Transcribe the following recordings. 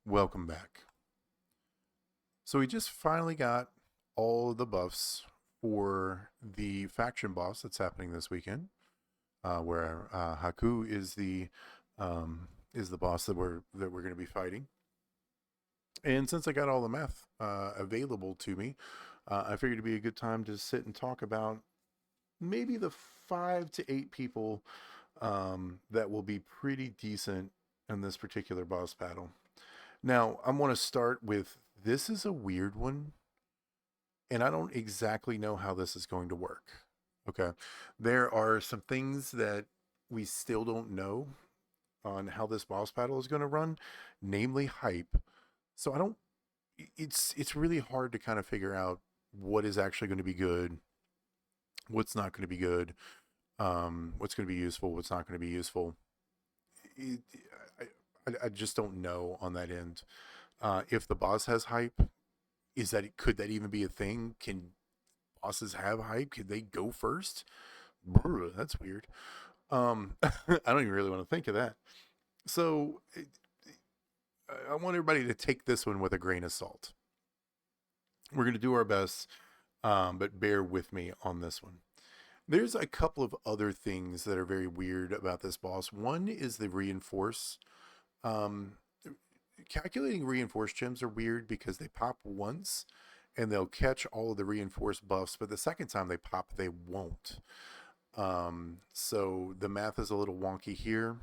Welcome back. So we just finally got all of the buffs for the faction boss that's happening this weekend, where Haku is the boss that we're going to be fighting. And since I got all the math available to me, I figured it'd be a good time to sit and talk about maybe the 5 to 8 people that will be pretty decent in this particular boss battle. Now, I want to start with this is a weird one, and I don't exactly know how this is going to work. Okay. There are some things that we still don't know on how this boss battle is going to run, namely hype. So I don't it's really hard to kind of figure out what is actually going to be good, what's not going to be good, what's going to be useful, what's not going to be useful. It, I just don't know on that end. If the boss has hype, could that even be a thing? Can bosses have hype? Could they go first? Brr, that's weird. I don't even really want to think of that. So I want everybody to take this one with a grain of salt. We're going to do our best, but bear with me on this one. There's a couple of other things that are very weird about this boss. One is the reinforce. Um, Calculating reinforced gems are weird because they pop once and they'll catch all of the reinforced buffs, but the second time they pop, they won't. So the math is a little wonky here.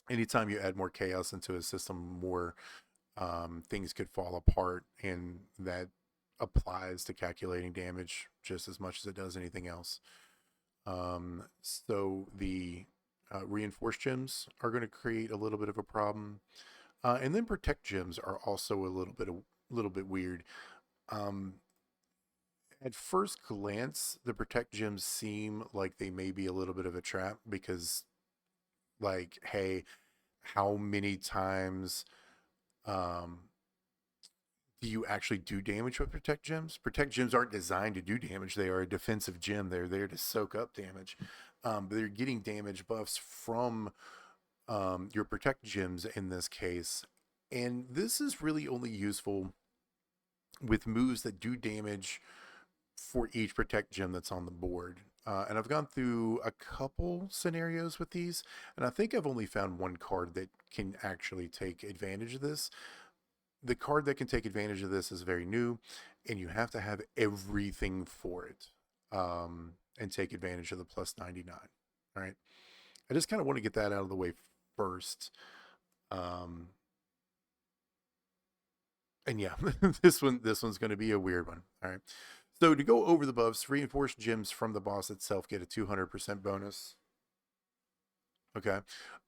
Anytime you add more chaos into a system, more things could fall apart, and that applies to calculating damage just as much as it does anything else. So the reinforced gems are going to create a little bit of a problem. And then protect gems are also a little bit weird. Um, at first glance, the protect gems seem like they may be a little bit of a trap because, like, hey, how many times um, do you actually do damage with protect gems? Protect gems aren't designed to do damage. They are a defensive gem. They're there to soak up damage. But they're getting damage buffs from your protect gems in this case. And this is really only useful with moves that do damage for each protect gem that's on the board. And I've gone through a couple scenarios with these, and I think I've only found one card that can actually take advantage of this. The card that can take advantage of this is very new, and you have to have everything for it and take advantage of the plus 99. All right. I just kind of want to get that out of the way first. Um, and yeah, this one's going to be a weird one. All right. So to go over the buffs, reinforced gems from the boss itself get a 200% bonus. Okay.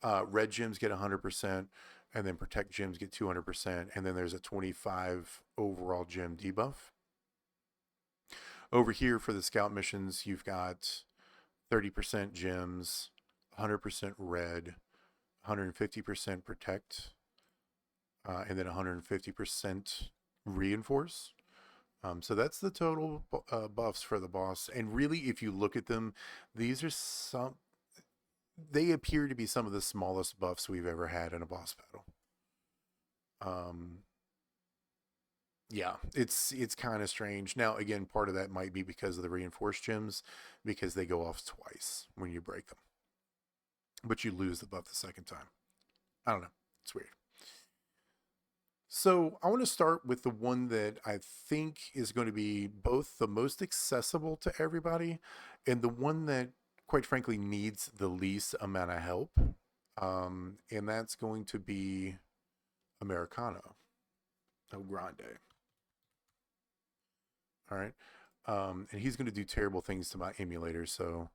Red gems get 100%, and then protect gems get 200%, and then there's a 25 overall gem debuff. Over here for the scout missions, you've got 30% gems, 100% red, 150% protect, and then 150% reinforce. So that's the total buffs for the boss. And really, if you look at them, these are they appear to be some of the smallest buffs we've ever had in a boss battle. Um, yeah, it's kind of strange. Now, again, part of that might be because of the reinforced gems, because they go off twice when you break them, but you lose the buff the second time. I don't know. It's weird. So I want to start with the one that I think is going to be both the most accessible to everybody and the one that, quite frankly, needs the least amount of help. And that's going to be Americano, El Grande. All right. And he's going to do terrible things to my emulator, so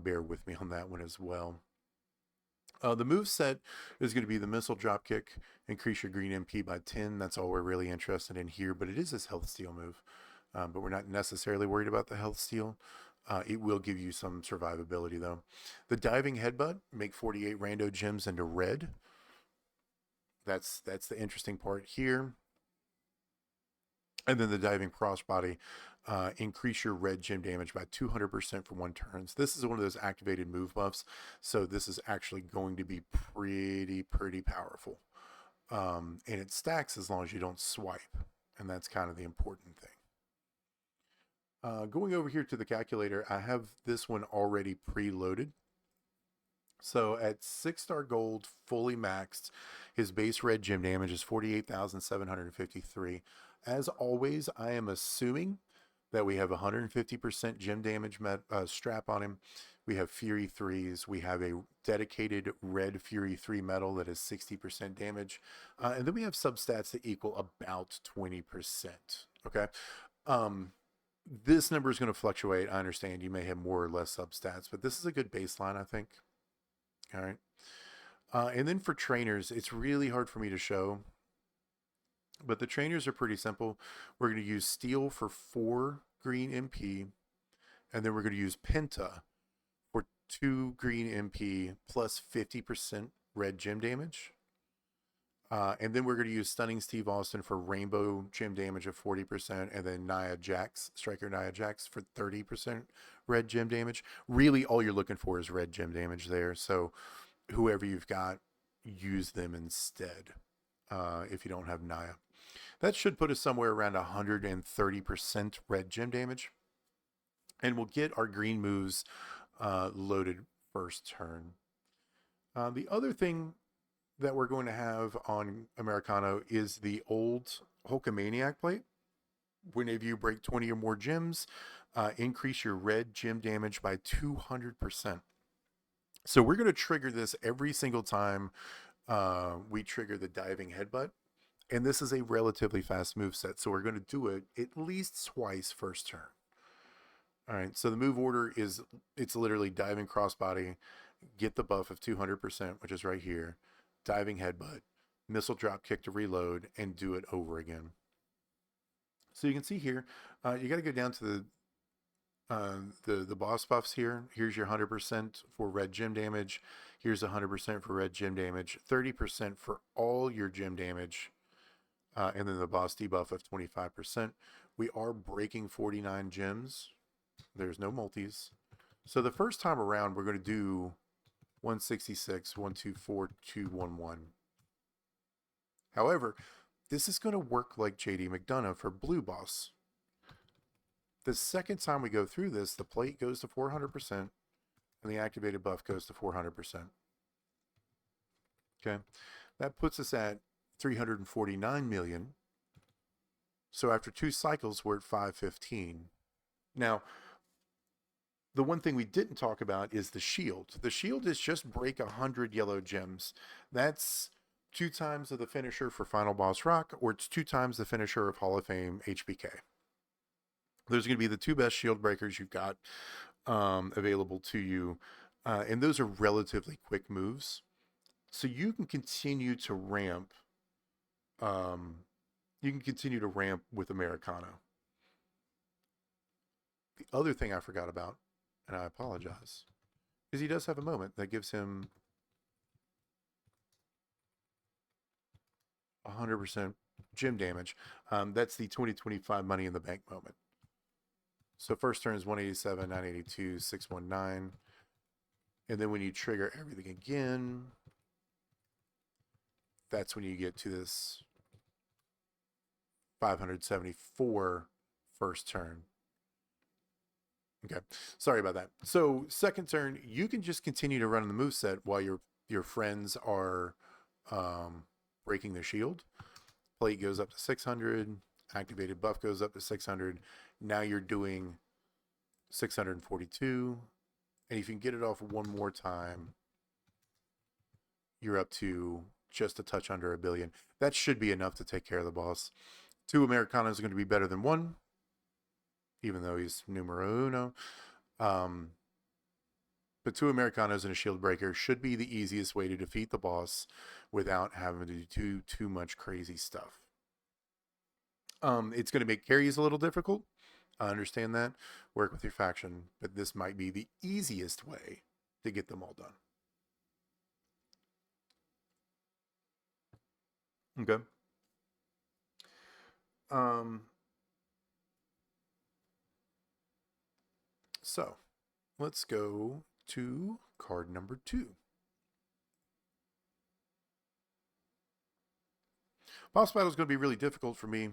bear with me on that one as well. The move set is going to be the missile dropkick, increase your green MP by 10. That's all we're really interested in here, but it is his health steal move. But we're not necessarily worried about the health steal. It will give you some survivability though. The diving headbutt, make 48 rando gems into red. That's the interesting part here. And then the diving crossbody, increase your red gem damage by 200% for 1 turn. So this is one of those activated move buffs. So this is actually going to be pretty powerful. And it stacks as long as you don't swipe. And that's kind of the important thing. Going over here to the calculator, I have this one already preloaded. So at 6-star gold, fully maxed, his base red gem damage is 48,753. As always, I am assuming that we have 150% gem damage strap on him. We have Fury 3s. We have a dedicated red Fury 3 metal that is 60% damage. And then we have substats that equal about 20%. Okay. This number is going to fluctuate. I understand you may have more or less substats, but this is a good baseline, I think. All right. And then for trainers, it's really hard for me to show, but the trainers are pretty simple. We're going to use steel for 4 green MP, and then we're going to use Penta for 2 green MP plus 50% red gem damage. And then we're going to use Stunning Steve Austin for rainbow gem damage of 40%, and then Striker Nia Jax for 30% red gem damage. Really, all you're looking for is red gem damage there. So whoever you've got, use them instead if you don't have Nia. That should put us somewhere around 130% red gem damage. And we'll get our green moves loaded first turn. The other thing that we're going to have on Americano is the old Hulkamaniac plate. Whenever you break 20 or more gems, increase your red gem damage by 200%. So we're going to trigger this every single time we trigger the diving headbutt. And this is a relatively fast move set, so we're going to do it at least twice first turn. All right, so the move order is, it's literally diving crossbody, get the buff of 200%, which is right here, diving headbutt, missile drop kick to reload, and do it over again. So you can see here, you got to go down to the boss buffs here. Here's your 100% for red gem damage. Here's 100% for red gem damage, 30% for all your gem damage, and then the boss debuff of 25%. We are breaking 49 gems. There's no multis. So the first time around, we're going to do 166, 124, 211. However, this is going to work like JD McDonough for blue boss. The second time we go through this, the plate goes to 400% and the activated buff goes to 400%. Okay. That puts us at 349 million. So after 2 cycles, we're at 515. Now, the one thing we didn't talk about is the shield. The shield is just break 100 yellow gems. That's 2 times of the finisher for Final Boss Rock, or it's 2 times the finisher of Hall of Fame HBK. Those are going to be the 2 best shield breakers you've got available to you. And those are relatively quick moves. So you can continue to ramp. With Americano. The other thing I forgot about, and I apologize, is he does have a moment that gives him 100% gem damage. That's the 2025 Money in the Bank moment. So first turn is 187, 982, 619. And then when you trigger everything again, that's when you get to this 574 first turn. Okay, sorry about that. So second turn, you can just continue to run the moveset while your friends are breaking their shield. Plate goes up to 600. Activated buff goes up to 600. Now you're doing 642. And if you can get it off one more time, you're up to just a touch under $1 billion. That should be enough to take care of the boss. 2 Americanos are going to be better than 1, even though he's numero uno. But 2 Americanos and a shield breaker should be the easiest way to defeat the boss without having to do too much crazy stuff. It's going to make carries a little difficult. I understand that. Work with your faction, but this might be the easiest way to get them all done. Okay. So let's go to card number 2. Boss battle is going to be really difficult for me.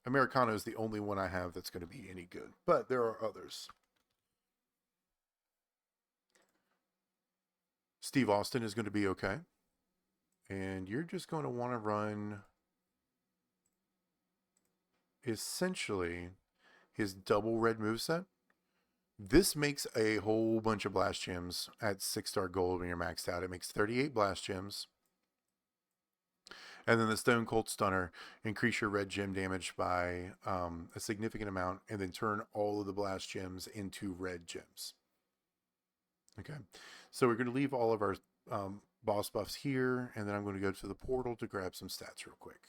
Americano is the only one I have that's going to be any good, but there are others. Steve Austin is going to be okay. And you're just going to want to run essentially his double red moveset. This makes a whole bunch of blast gems at 6-star gold when you're maxed out. It makes 38 blast gems. And then the Stone Cold Stunner, increase your red gem damage by a significant amount, and then turn all of the blast gems into red gems. Okay, so we're going to leave all of our boss buffs here, and then I'm going to go to the portal to grab some stats real quick.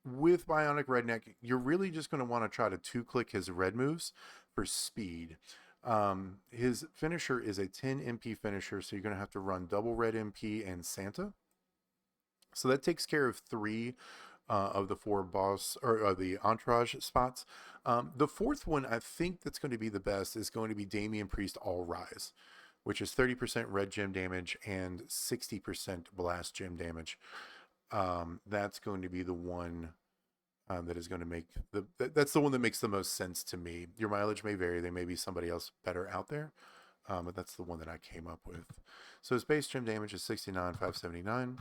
With Bionic Redneck, you're really just going to want to try to 2-click his red moves for speed. His finisher is a 10 MP finisher, so you're going to have to run double red MP and Santa. So that takes care of 3 of the 4 boss or the entourage spots. The 4th one, I think that's going to be the best, is going to be Damian Priest All Rise, which is 30% red gem damage and 60% blast gem damage. That's going to be the one that is going to make that's the one that makes the most sense to me. Your mileage may vary. There may be somebody else better out there, but that's the one that I came up with. So his base gem damage is 69,579.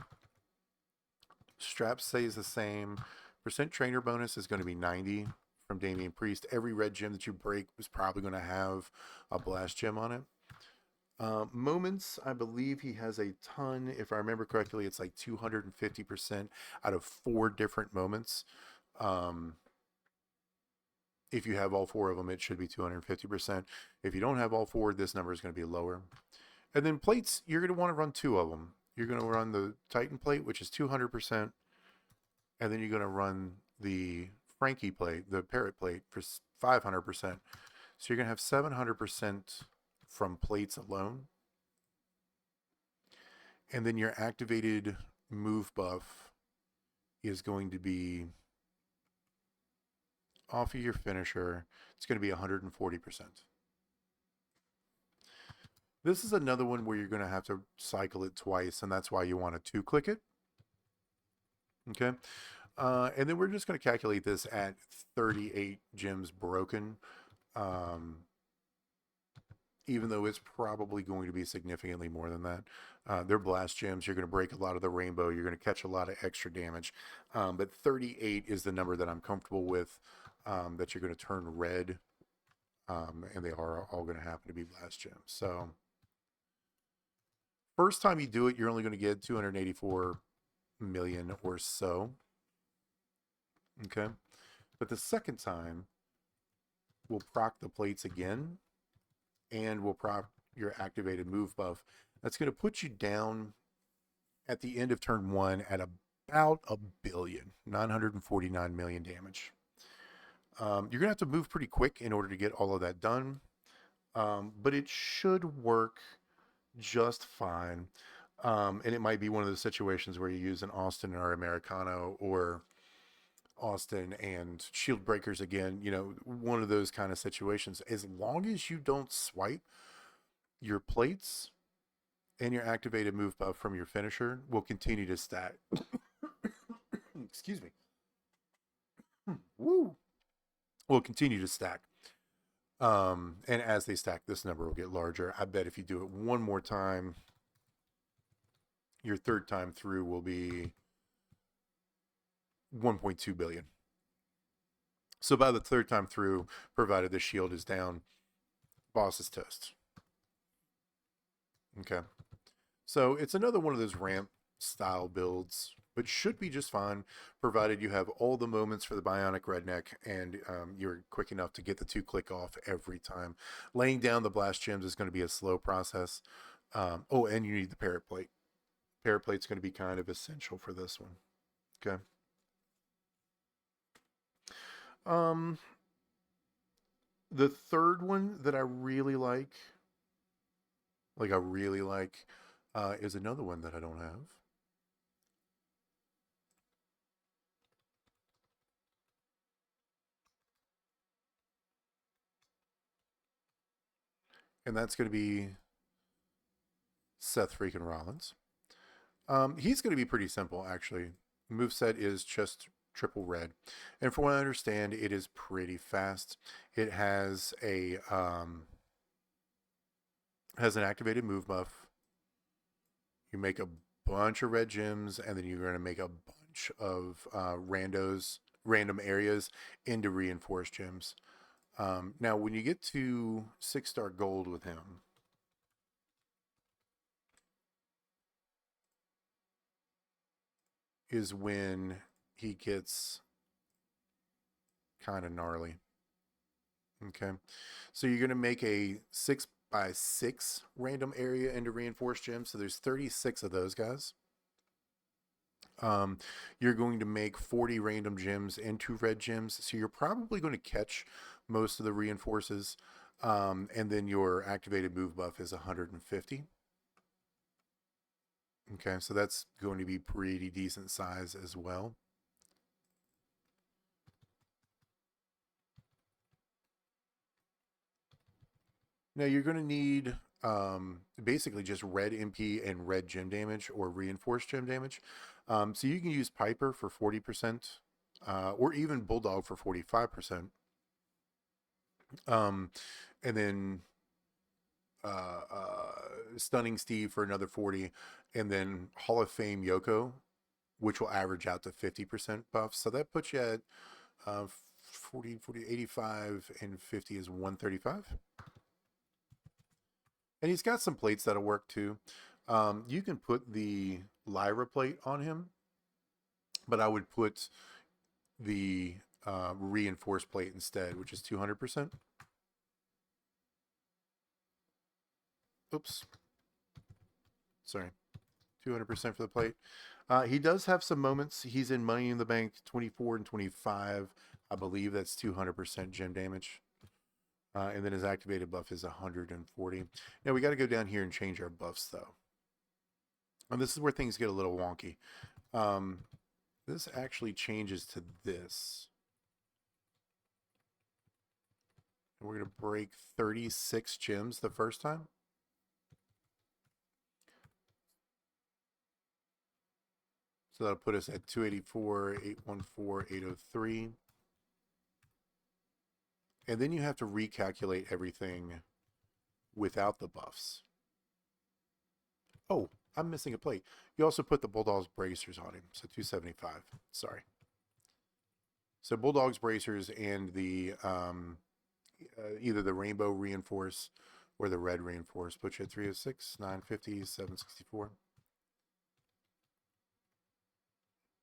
Strap stays the same. Percent trainer bonus is going to be 90 from Damian Priest. Every red gem that you break is probably going to have a blast gem on it. Moments, I believe he has a ton. If I remember correctly, it's like 250% out of 4 different moments. If you have all 4 of them, it should be 250%. If you don't have all 4, this number is going to be lower. And then plates, you're going to want to run 2 of them. You're going to run the Titan plate, which is 200%. And then you're going to run the Frankie plate, the Parrot plate, for 500%. So you're going to have 700% from plates alone. And then your activated move buff is going to be off of your finisher. It's going to be 140%. This is another one where you're going to have to cycle it twice, and that's why you want to 2-click it. Okay. And then we're just going to calculate this at 38 gems broken. Even though it's probably going to be significantly more than that. They're blast gems. You're going to break a lot of the rainbow. You're going to catch a lot of extra damage. But 38 is the number that I'm comfortable with, that you're going to turn red. And they are all going to happen to be blast gems. So first time you do it, you're only going to get 284 million or so. Okay. But the second time, we'll proc the plates again, and we'll proc your activated move buff. That's going to put you down at the end of turn 1 at about 949 million damage. You're going to have to move pretty quick in order to get all of that done, but it should work just fine. And it might be one of those situations where you use an Austin or Americano, or Austin and shield breakers again, one of those kind of situations. As long as you don't swipe, your plates and your activated move buff from your finisher will continue to stack. Excuse me. Woo! Will continue to stack. And as they stack, this number will get larger. I bet if you do it one more time, your third time through will be 1.2 billion. So by the third time through, provided the shield is down, boss is toast. Okay. So it's another one of those ramp style builds, but should be just fine, provided you have all the moments for the Bionic Redneck and you're quick enough to get the 2-click off every time. Laying down the blast gems is going to be a slow process. Oh, and you need the Parrot plate. Parrot plate's going to be kind of essential for this one. Okay. The third one that I really like is another one that I don't have. and that's going to be Seth freaking Rollins. He's going to be pretty simple, actually. Moveset is just triple red. And from what I understand, it is pretty fast. It has an activated move buff. You make a bunch of red gems, and then you're going to make a bunch of random areas into reinforced gems. Now, when you get to 6-star gold with him, is when he gets kind of gnarly. Okay, so you're going to make a 6x6 random area into reinforced gems. So there's 36 of those guys. You're going to make 40 random gems into red gems. So you're probably going to catch most of the reinforces. And then your activated move buff is 150. Okay, so that's going to be pretty decent size as well. Now you're going to need basically just red MP and red gem damage or reinforced gem damage. So you can use Piper for 40%, or even Bulldog for 45%. And then Stunning Steve for another 40, and then Hall of Fame Yoko, which will average out to 50% buff. So that puts you at 40, 85, and 50 is 135. And he's got some plates that'll work too. You can put the Lyra plate on him, but I would put the reinforced plate instead, which is 200%. Oops. Sorry. 200% for the plate. He does have some moments. He's in Money in the Bank 24 and 25. I believe that's 200% gem damage. And then his activated buff is 140. Now we got to go down here and change our buffs though. And this is where things get a little wonky. This actually changes to this. And we're going to break 36 gems the first time. So that'll put us at 284, 814, 803. And then you have to recalculate everything without the buffs. Oh, I'm missing a plate. You also put the Bulldog's bracers on him, so 275. Sorry. So Bulldog's bracers and the either the rainbow reinforce or the red reinforce put you at 306, 950, 764.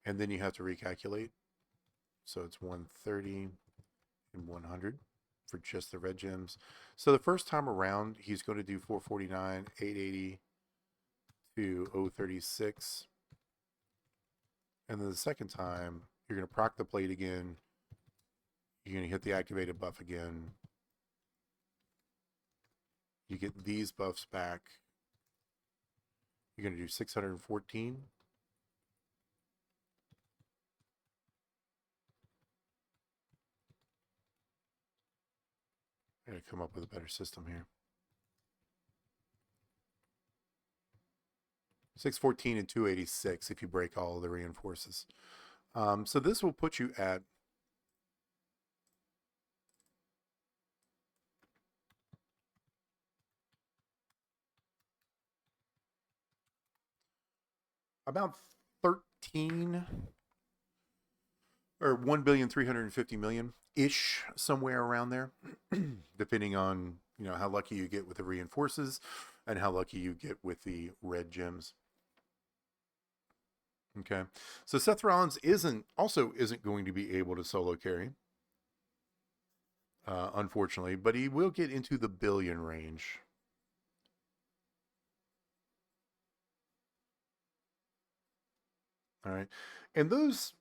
And then you have to recalculate. So it's 130 and 100 for just the red gems. So the first time around, he's going to do 449, 880 to 036. And then the second time, you're going to proc the plate again. You're going to hit the activated buff again. You get these buffs back. You're going to do 614. I gotta come up with a better system here. 614 and 286 if you break all of the reinforces. So this will put you at about 13 or 1,350,000,000 ish, somewhere around there, depending on how lucky you get with the reinforces and how lucky you get with the red gems. Okay, so Seth Rollins isn't going to be able to solo carry, unfortunately, but he will get into the billion range. All right, and those,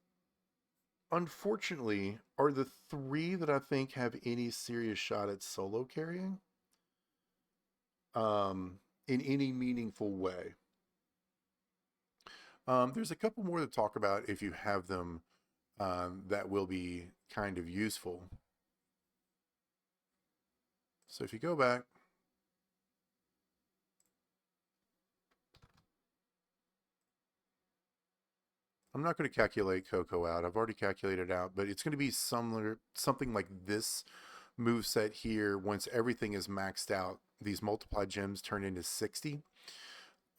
unfortunately, are the three that I think have any serious shot at solo carrying in any meaningful way. There's a couple more to talk about if you have them that will be kind of useful. So if you go back, I'm not going to calculate Coco out. I've already calculated out, but it's going to be similar, something like this move set here. Once everything is maxed out, these multiply gems turn into 60.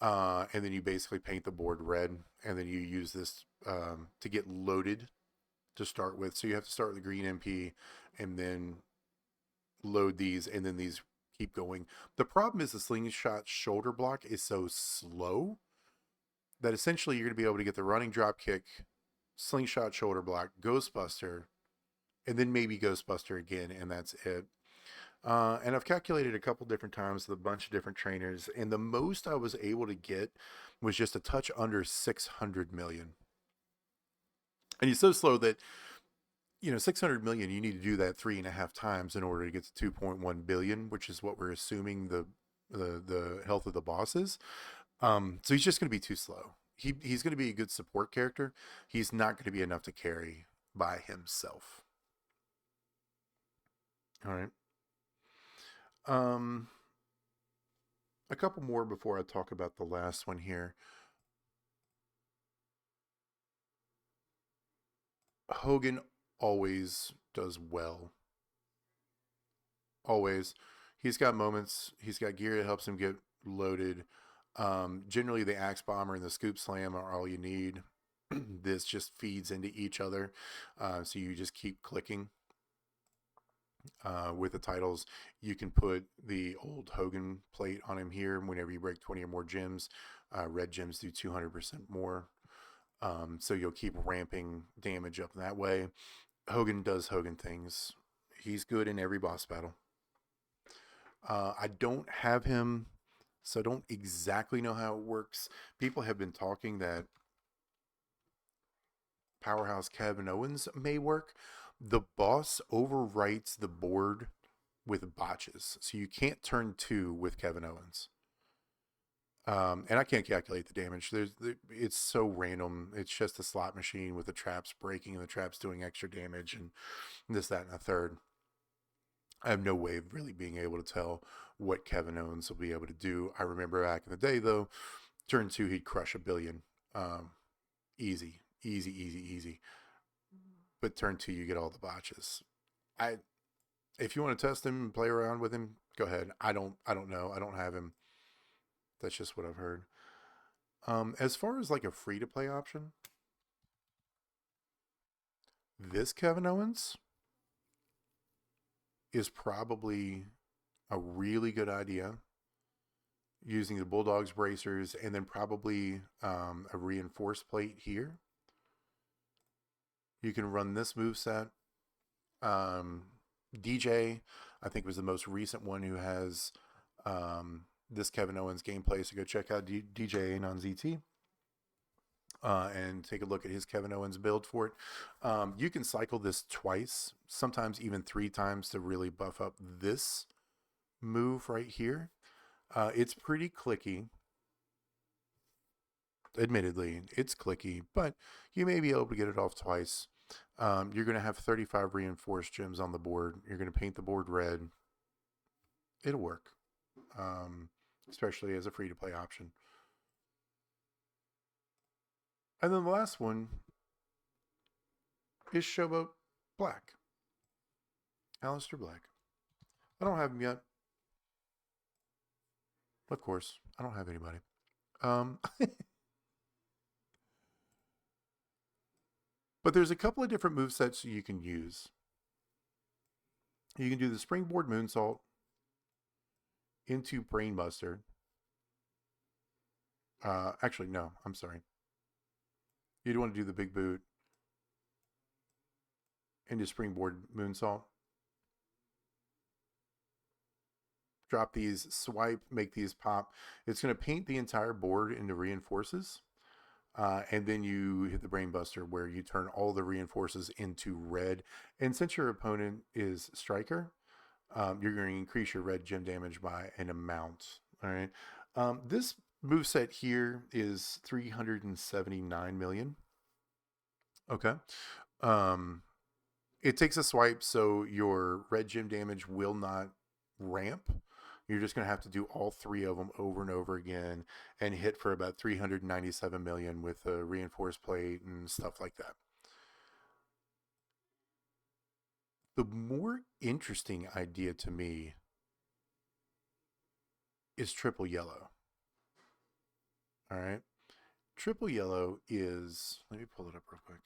And then you basically paint the board red, and then you use this to get loaded to start with. So you have to start with the green MP and then load these, and then these keep going. The problem is the slingshot shoulder block is so slow that essentially you're going to be able to get the running drop kick, slingshot shoulder block, Ghostbuster, and then maybe Ghostbuster again, and that's it. And I've calculated a couple different times with a bunch of different trainers, and the most I was able to get was just a touch under 600 million. And he's so slow that, 600 million, you need to do that 3.5 times in order to get to 2.1 billion, which is what we're assuming the health of the boss is. So he's just going to be too slow. He's going to be a good support character. He's not going to be enough to carry by himself. All right. A couple more before I talk about the last one here. Hogan always does well. Always. He's got moments. He's got gear that helps him get loaded. Generally, the Axe Bomber and the Scoop Slam are all you need. This just feeds into each other. So you just keep clicking. With the titles, you can put the old Hogan plate on him here. Whenever you break 20 or more gems, red gems do 200% more. So you'll keep ramping damage up that way. Hogan does Hogan things. He's good in every boss battle. I don't have him, so I don't exactly know how it works. People have been talking that Powerhouse Kevin Owens may work. The boss overwrites the board with botches, so you can't turn 2 with Kevin Owens. And I can't calculate the damage. It's so random. It's just a slot machine with the traps breaking and the traps doing extra damage and this, that, and a third. I have no way of really being able to tell what Kevin Owens will be able to do. I remember back in the day, though, turn 2, he'd crush 1 billion. Easy. But turn 2, you get all the botches. If you want to test him and play around with him, go ahead. I don't know. I don't have him. That's just what I've heard. As far as like a free to play option, this Kevin Owens is probably a really good idea, using the Bulldogs bracers and then probably a reinforced plate here. You can run this moveset. DJ, I think, was the most recent one who has this Kevin Owens gameplay. So go check out DJ on ZT and take a look at his Kevin Owens build for it. You can cycle this twice, sometimes even 3 times to really buff up this move right here. It's pretty clicky. Admittedly, it's clicky, but you may be able to get it off twice. You're going to have 35 reinforced gems on the board. You're going to paint the board red. It'll work, especially as a free-to-play option. And then the last one is Showboat Black. Aleister Black. I don't have him yet. Of course, I don't have anybody. But there's a couple of different movesets you can use. You can do the Springboard Moonsault into Brainbuster. Actually, no, I'm sorry. You'd want to do the Big Boot into Springboard Moonsault. Drop these, swipe, make these pop. It's going to paint the entire board into reinforces. And then you hit the Brainbuster where you turn all the reinforces into red. And since your opponent is Striker, you're going to increase your red gem damage by an amount. All right. This moveset here is 379 million. Okay. It takes a swipe, so your red gem damage will not ramp. You're just going to have to do all three of them over and over again and hit for about 397 million with a reinforced plate and stuff like that. The more interesting idea to me is triple yellow. All right. Triple yellow is, let me pull it up real quick.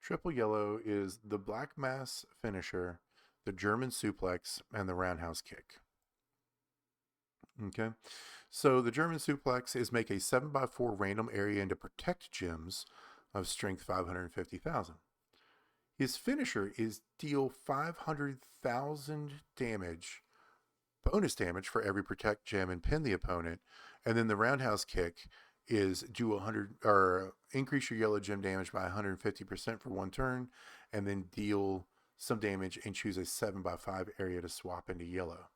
Triple yellow is the black mass finisher, the German suplex, and the roundhouse kick. Okay. So the German suplex is make a 7x4 random area into protect gems of strength 550,000. His finisher is deal 500,000 damage, bonus damage for every protect gem and pin the opponent. And then the roundhouse kick is do 100 or increase your yellow gem damage by 150% for one turn, and then deal some damage and choose a 7x5 area to swap into yellow.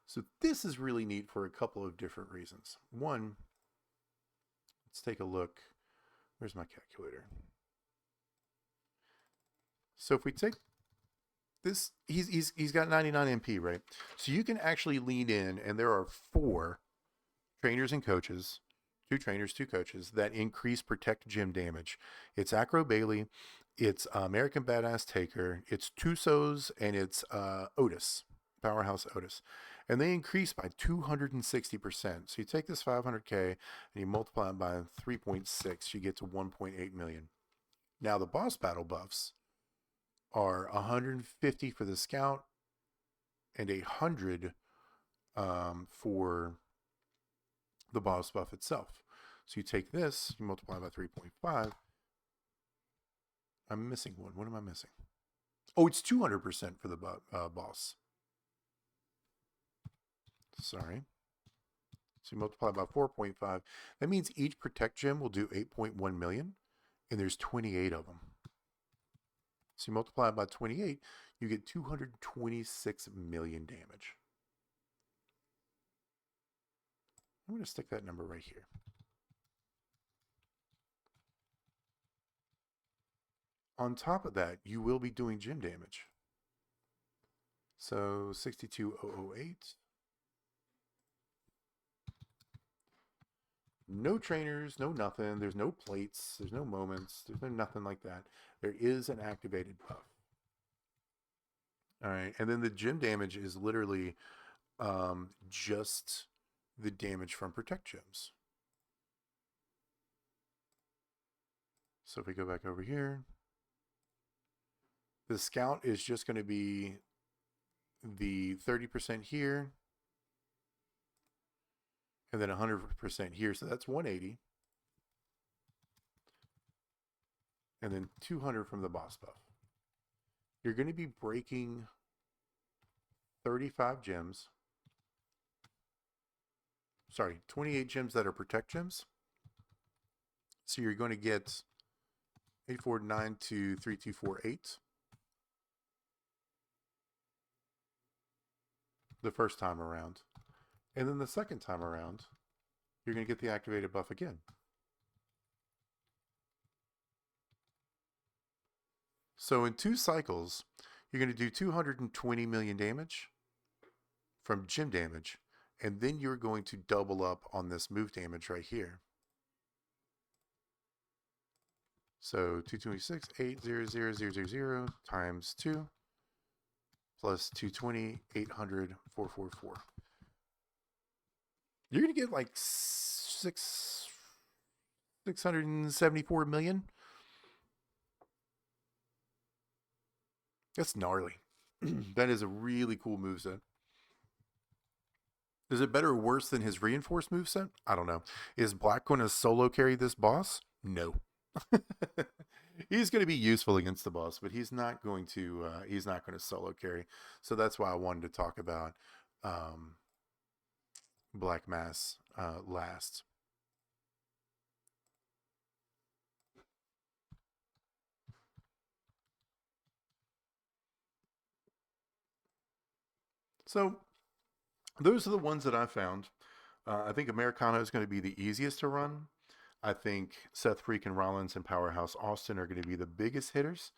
So this is really neat for a couple of different reasons. One, let's take a look. Where's my calculator? So if we take this, he's got 99 MP, right? So you can actually lean in, and there are 4 trainers and coaches, 2 trainers, 2 coaches that increase protect gem damage. It's Acro Bailey, it's American Badass Taker, it's Tusos, and it's Otis, Powerhouse Otis. And they increase by 260%. So you take this 500K and you multiply it by 3.6, you get to 1.8 million. Now the boss battle buffs are 150 for the scout and 100 for the boss buff itself. So you take this, you multiply by 3.5. I'm missing one. What am I missing? Oh, it's 200% for the boss. Sorry. So you multiply by 4.5. That means each protect gem will do 8.1 million, and there's 28 of them. So you multiply it by 28, you get 226 million damage. I'm going to stick that number right here. On top of that, you will be doing gem damage. So 62008. No trainers, no nothing. There's no plates. There's no moments. There's no nothing like that. There is an activated buff. All right. And then the gem damage is literally just the damage from protect gems. So if we go back over here, the scout is just going to be the 30% here and then 100% here. So that's 180. And then 200 from the boss buff. You're going to be breaking 35 gems. Sorry, 28 gems that are protect gems. So you're going to get 8492 3248 the first time around. And then the second time around, you're going to get the activated buff again. So in 2 cycles, you're going to do 220 million damage from gem damage, and then you're going to double up on this move damage right here. So 226, 800,000 times 2 plus 220, 800, 444. You're going to get like 674 million. That's gnarly. That is a really cool moveset. Is it better or worse than his reinforced moveset? I don't know. Is Black going to solo carry this boss? No. He's going to be useful against the boss, but he's not going to solo carry. So that's why I wanted to talk about Black Mass last. So those are the ones that I found. I think Americano is going to be the easiest to run. I think Seth Freakin' Rollins and Powerhouse Austin are going to be the biggest hitters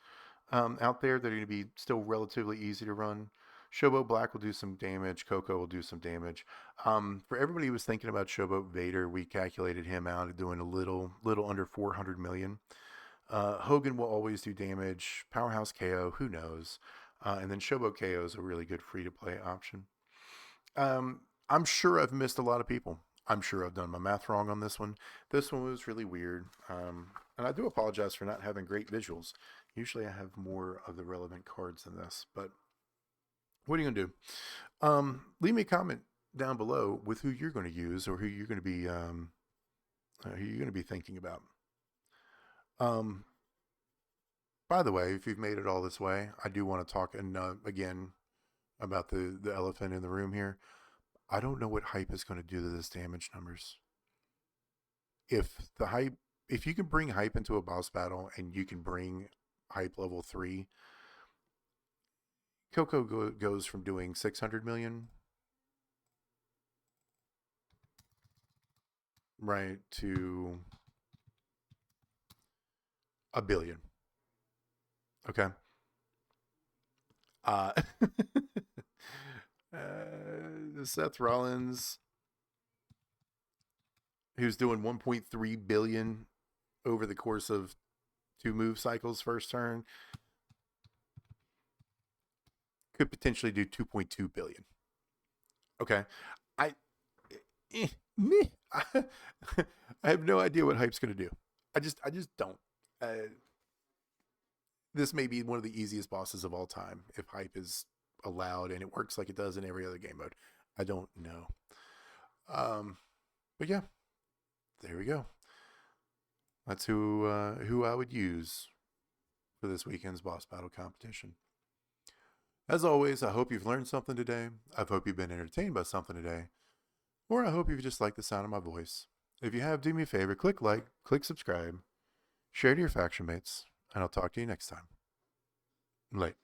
out there that are going to be still relatively easy to run. Showboat Black will do some damage. Coco will do some damage. For everybody who was thinking about Showboat Vader, we calculated him out at doing a little under 400 million. Hogan will always do damage. Powerhouse KO, who knows? And then Showboat KO is a really good free to play option. I'm sure I've missed a lot of people. I'm sure I've done my math wrong on this one. This one was really weird. And I do apologize for not having great visuals. Usually I have more of the relevant cards than this, but what are you going to do? Leave me a comment down below with who you're going to use or who you're going to be thinking about. Um, by the way, if you've made it all this way, I do want to talk again about the elephant in the room here. I don't know what hype is going to do to this damage numbers. If you can bring hype into a boss battle and you can bring hype level 3, Coco goes from doing 600 million right to a billion. Okay. Uh, Seth Rollins, who's doing 1.3 billion over the course of 2 move cycles first turn, could potentially do 2.2 billion. Okay. I me I have no idea what hype's going to do. I just don't. This may be one of the easiest bosses of all time if hype is allowed and it works like it does in every other game mode. I don't know. But yeah, there we go. That's who I would use for this weekend's boss battle competition. As always, I hope you've learned something today. I hope you've been entertained by something today. Or I hope you've just liked the sound of my voice. If you have, do me a favor, click like, click subscribe, share to your faction mates, and I'll talk to you next time. Late.